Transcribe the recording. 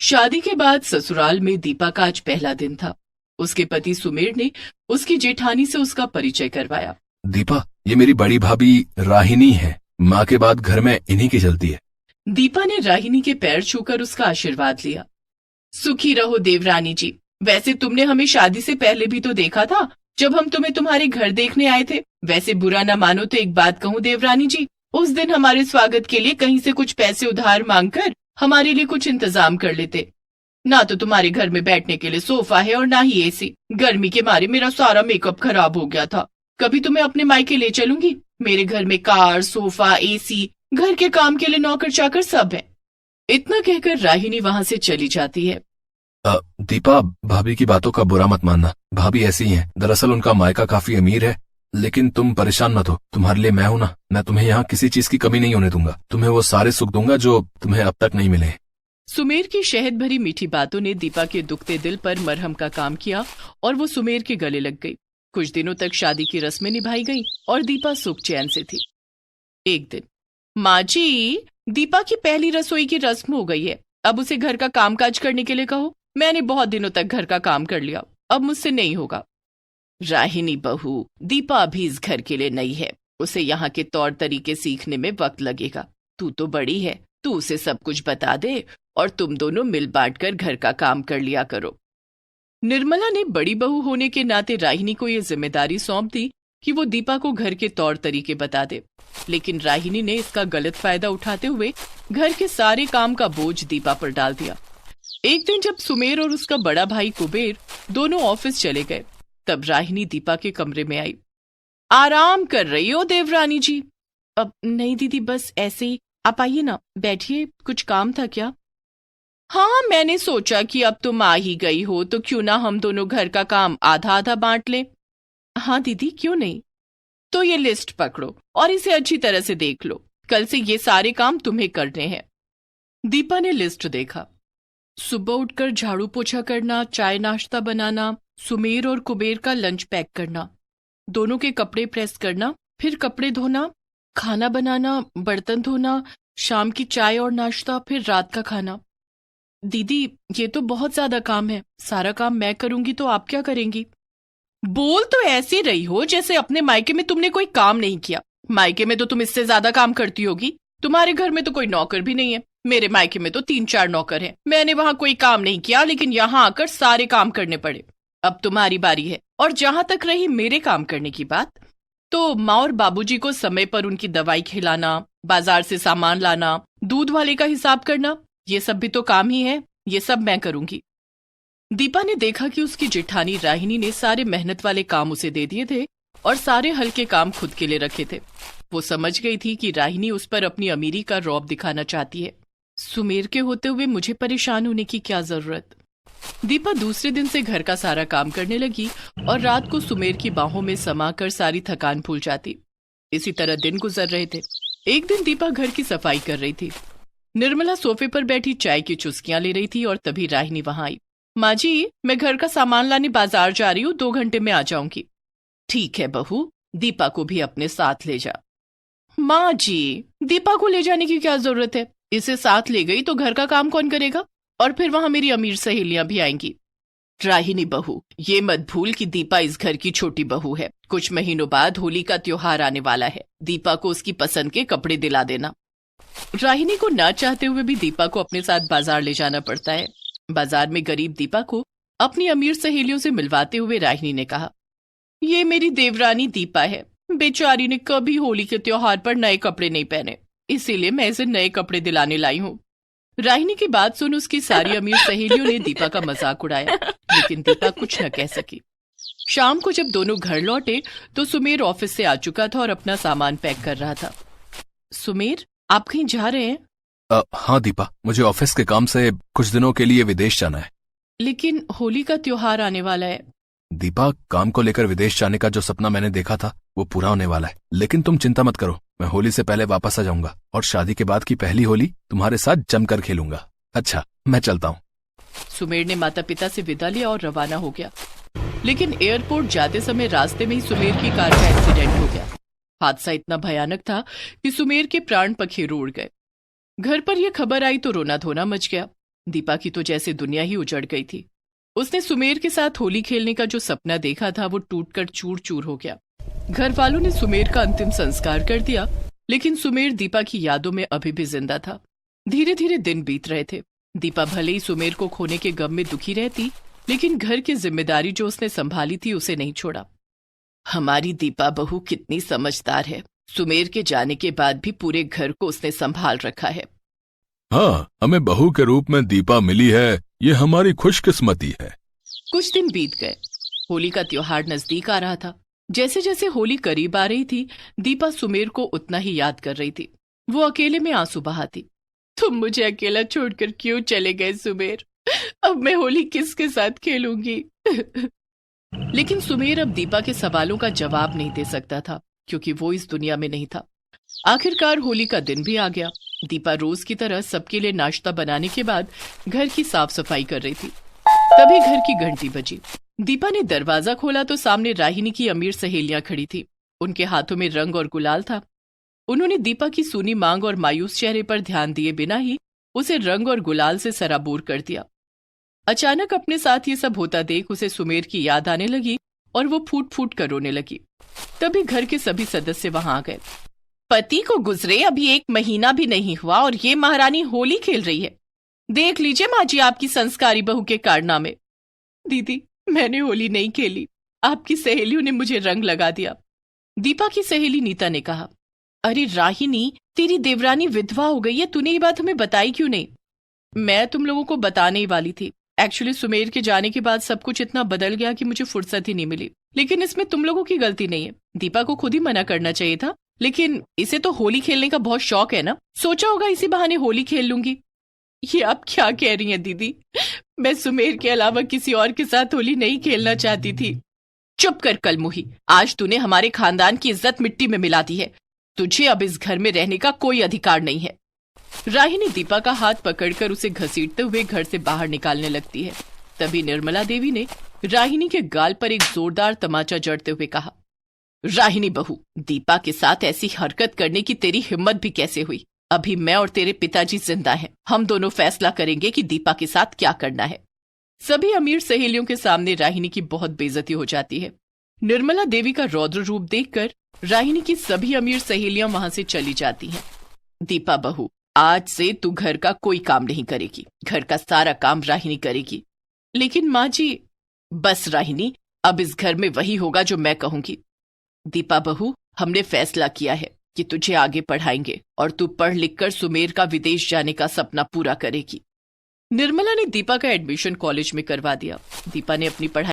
शादी के बाद ससुराल में दीपा का आज पहला दिन था। उसके पति सुमेर ने उसकी जेठानी से उसका परिचय करवाया। दीपा, ये मेरी बड़ी भाभी राहिनी है। माँ के बाद घर में इन्हीं की चलती है। दीपा ने राहिनी के पैर छूकर उसका आशीर्वाद लिया। सुखी रहो देवरानी जी। वैसे तुमने हमें शादी से पहले भी तो देखा था, जब हम तुम्हें तुम्हारे घर देखने आए थे। वैसे बुरा ना मानो तो एक बात कहूँ देवरानी जी, उस दिन हमारे स्वागत के लिए कहीं से कुछ पैसे उधार मांगकर हमारे लिए कुछ इंतजाम कर लेते। ना तो तुम्हारे घर में बैठने के लिए सोफा है और ना ही एसी। गर्मी के मारे मेरा सारा मेकअप खराब हो गया था। कभी तुम्हें अपने मायके ले चलूंगी। मेरे घर में कार, सोफा, एसी, घर के काम के लिए नौकर चाकर सब है। इतना कहकर राहिनी वहां से चली जाती है। दीपा, भाभी की बातों का बुरा मत मानना। भाभी ऐसी ही हैं। दरअसल उनका मायका काफी अमीर है। लेकिन तुम परेशान मत हो, तुम्हारे लिए मैं हूं ना। मैं तुम्हें यहाँ किसी चीज की कमी नहीं होने दूंगा। तुम्हें वो सारे सुख दूंगा जो तुम्हें अब तक नहीं मिले। सुमेर की शहद भरी मीठी बातों ने दीपा के दुखते दिल पर मरहम का काम किया और वो सुमेर के गले लग गई। कुछ दिनों तक शादी की रस्में निभाई गईं और दीपा सुख चैन से थी। एक दिन, माँ जी, दीपा की पहली रसोई की रस्म हो गई है। अब उसे घर का कामकाज करने के लिए कहो। मैंने बहुत दिनों तक घर का काम कर लिया, अब मुझसे नहीं होगा। राहिनी बहू, दीपा अभी इस घर के लिए नई है। उसे यहाँ के तौर तरीके सीखने में वक्त लगेगा। तू तो बड़ी है, तू उसे सब कुछ बता दे और तुम दोनों मिल बांट कर घर का काम कर लिया करो। निर्मला ने बड़ी बहू होने के नाते राहिनी को यह जिम्मेदारी सौंप दी कि वो दीपा को घर के तौर तरीके बता दे। लेकिन राहिनी ने इसका गलत फायदा उठाते हुए घर के सारे काम का बोझ दीपा पर डाल दिया। एक दिन जब सुमेर और उसका बड़ा भाई कुबेर दोनों ऑफिस चले गए, तब राहिनी दीपा के कमरे में आई। आराम कर रही हो देवरानी जी? अब नहीं दीदी, बस ऐसे ही। आप आइए ना, बैठिए। कुछ काम था क्या? हाँ, मैंने सोचा कि अब तुम आ ही गई हो तो क्यों ना हम दोनों घर का काम आधा आधा बांट लें। हाँ दीदी, क्यों नहीं। तो ये लिस्ट पकड़ो और इसे अच्छी तरह से देख लो। कल से ये सारे काम तुम्हें करने हैं। दीपा ने लिस्ट देखा। सुबह उठकर झाड़ू पोछा करना, चाय नाश्ता बनाना, सुमेर और कुबेर का लंच पैक करना, दोनों के कपड़े प्रेस करना, फिर कपड़े धोना, खाना बनाना, बर्तन धोना, शाम की चाय और नाश्ता, फिर रात का खाना। दीदी, ये तो बहुत ज्यादा काम है। सारा काम मैं करूंगी तो आप क्या करेंगी? बोल तो ऐसे रही हो जैसे अपने मायके में तुमने कोई काम नहीं किया। मायके में तो तुम इससे ज्यादा काम करती होगी। तुम्हारे घर में तो कोई नौकर भी नहीं है। मेरे मायके में तो 3-4 नौकर हैं। मैंने वहां कोई काम नहीं किया, लेकिन यहाँ आकर सारे काम करने पड़े। अब तुम्हारी बारी है। और जहां तक रही मेरे काम करने की बात, तो माँ और बाबूजी को समय पर उनकी दवाई खिलाना, बाजार से सामान लाना, दूध वाले का हिसाब करना, ये सब भी तो काम ही है। ये सब मैं करूंगी। दीपा ने देखा कि उसकी जेठानी राहिनी ने सारे मेहनत वाले काम उसे दे दिए थे और सारे हल्के काम खुद के लिए रखे थे। वो समझ गई थी कि राहिनी उस पर अपनी अमीरी का रौब दिखाना चाहती है। सुमेर के होते हुए मुझे परेशान होने की क्या जरूरत। दीपा दूसरे दिन से घर का सारा काम करने लगी और रात को सुमेर की बाहों में समाकर सारी थकान भूल जाती। इसी तरह दिन गुजर रहे थे। एक दिन दीपा घर की सफाई कर रही थी। निर्मला सोफे पर बैठी चाय की चुस्कियां ले रही थी और तभी राहिनी वहां आई। माँ जी, मैं घर का सामान लाने बाजार जा रही हूँ, 2 घंटे में आ जाऊंगी। ठीक है बहू, दीपा को भी अपने साथ ले जा। माँ जी, दीपा को ले जाने की क्या जरूरत है? इसे साथ ले गई तो घर का काम कौन करेगा? और फिर वहां मेरी अमीर सहेलियां भी आएंगी। राहिनी बहू, ये मत भूल कि दीपा इस घर की छोटी बहू है। कुछ महीनों बाद होली का त्योहार आने वाला है। दीपा को उसकी पसंद के कपड़े दिला देना। राहिनी को ना चाहते हुए भी दीपा को अपने साथ बाजार ले जाना पड़ता है। बाजार में गरीब दीपा को अपनी अमीर सहेलियों से मिलवाते हुए राहिनी ने कहा, ये मेरी देवरानी दीपा है। बेचारी ने कभी होली के त्योहार पर नए कपड़े नहीं पहने, इसीलिए मैं इसे नए कपड़े दिलाने लाई हूँ। राहिनी की बात सुन उसकी सारी अमीर सहेलियों ने दीपा का मजाक उड़ाया, लेकिन दीपा कुछ न कह सकी। शाम को जब दोनों घर लौटे तो सुमेर ऑफिस से आ चुका था और अपना सामान पैक कर रहा था। सुमेर, आप कहीं जा रहे हैं? हाँ दीपा, मुझे ऑफिस के काम से कुछ दिनों के लिए विदेश जाना है। लेकिन होली का त्योहार आने वाला है। दीपा, काम को लेकर विदेश जाने का जो सपना मैंने देखा था वो पूरा होने वाला है। लेकिन तुम चिंता मत करो, मैं होली से पहले वापस आ जाऊंगा और शादी के बाद की पहली होली तुम्हारे साथ जमकर खेलूंगा। अच्छा, मैं चलता हूँ। सुमेर ने माता पिता से विदा लिया और रवाना हो गया। लेकिन एयरपोर्ट जाते समय रास्ते में ही सुमेर की कार का एक्सीडेंट हो गया। हादसा इतना भयानक था कि सुमेर के प्राण पखेरु उड़ गए। घर पर यह खबर आई तो रोना धोना मच गया। दीपा की तो जैसे दुनिया ही उजड़ गई थी। उसने सुमेर के साथ होली खेलने का जो सपना देखा था वो टूटकर चूर चूर हो गया। घर वालों ने सुमेर का अंतिम संस्कार कर दिया, लेकिन सुमेर दीपा की यादों में अभी भी जिंदा था। धीरे धीरे दिन बीत रहे थे। दीपा भले ही सुमेर को खोने के गम में दुखी रहती, लेकिन घर की जिम्मेदारी जो उसने संभाली थी उसे नहीं छोड़ा। हमारी दीपा बहू कितनी समझदार है। सुमेर के जाने के बाद भी पूरे घर को उसने संभाल रखा है। हाँ, हमें बहू के रूप में दीपा मिली है, ये हमारी खुशकिस्मती है। कुछ दिन बीत गए। होली का त्योहार नजदीक आ रहा था। जैसे जैसे होली करीब आ रही थी, दीपा सुमेर को उतना ही याद कर रही थी। वो अकेले में आंसू बहाती। तुम मुझे अकेला छोड़कर क्यों चले गए सुमेर? अब मैं होली किसके साथ खेलूंगी? लेकिन सुमेर अब दीपा के सवालों का जवाब नहीं दे सकता था, क्योंकि वो इस दुनिया में नहीं था। आखिरकार होली का दिन भी आ गया। दीपा रोज की तरह सबके लिए नाश्ता बनाने के बाद घर की साफ सफाई कर रही थी। तभी घर की घंटी बजी। दीपा ने दरवाजा खोला तो सामने राहिनी की अमीर सहेलियां खड़ी थी। उनके हाथों में रंग और गुलाल था। उन्होंने दीपा की सूनी मांग और मायूस चेहरे पर ध्यान दिए बिना ही उसे रंग और गुलाल से सराबोर कर दिया। अचानक अपने साथ ये सब होता देख उसे सुमेर की याद आने लगी और वो फूट फूट कर रोने लगी। तभी घर के सभी सदस्य वहां आ गए। पति को गुजरे अभी 1 महीना भी नहीं हुआ और ये महारानी होली खेल रही है। देख लीजिए माँ जी आपकी संस्कारी बहू के कारनामे। दीदी, मैंने होली नहीं खेली, आपकी सहेलियों ने मुझे रंग लगा दिया। दीपा की सहेली नीता ने कहा। अरे राहिनी, तेरी देवरानी विधवा हो गई है, तूने ये बात हमें बताई क्यों नहीं? मैं तुम लोगों को बताने ही वाली थी। एक्चुअली सुमेर के जाने के बाद सब कुछ इतना बदल गया कि मुझे फुर्सत ही नहीं मिली। लेकिन इसमें तुम लोगों की गलती नहीं है। दीपा को खुद ही मना करना चाहिए था, लेकिन इसे तो होली खेलने का बहुत शौक है ना, सोचा होगा इसी बहाने होली खेल लूंगी। ये आप क्या कह रही हैं दीदी? मैं सुमेर के अलावा किसी और के साथ होली नहीं खेलना चाहती थी। चुप कर कलमुही, आज तूने हमारे खानदान की इज्जत मिट्टी में मिला दी है। तुझे अब इस घर में रहने का कोई अधिकार नहीं है। राहिनी दीपा का हाथ पकड़कर उसे घसीटते हुए घर से बाहर निकालने लगती है। तभी निर्मला देवी ने राहिनी के गाल पर एक जोरदार तमाचा जड़ते हुए कहा। राहिनी बहू, दीपा के साथ ऐसी हरकत करने की तेरी हिम्मत भी कैसे हुई? अभी मैं और तेरे पिताजी जिंदा हैं। हम दोनों फैसला करेंगे कि दीपा के साथ क्या करना है। सभी अमीर सहेलियों के सामने राहिनी की बहुत बेइज्जती हो जाती है। निर्मला देवी का रौद्र रूप देखकर राहिनी की सभी अमीर सहेलियां वहां से चली जाती हैं। दीपा बहू, आज से तू घर का कोई काम नहीं करेगी। घर का सारा काम राहिनी करेगी। लेकिन माँ जी। बस राहिनी, अब इस घर में वही होगा जो मैं कहूंगी। दीपा बहू, हमने फैसला किया है कि तुझे आगे पढ़ाएंगे और तू पढ़ लिख कर सुमेर का विदेश जाने का सपना पूरा करेगी। निर्मला ने दीपा का एडमिशन कॉलेज में करवा दिया। दीपा ने अपनी पढ़ाई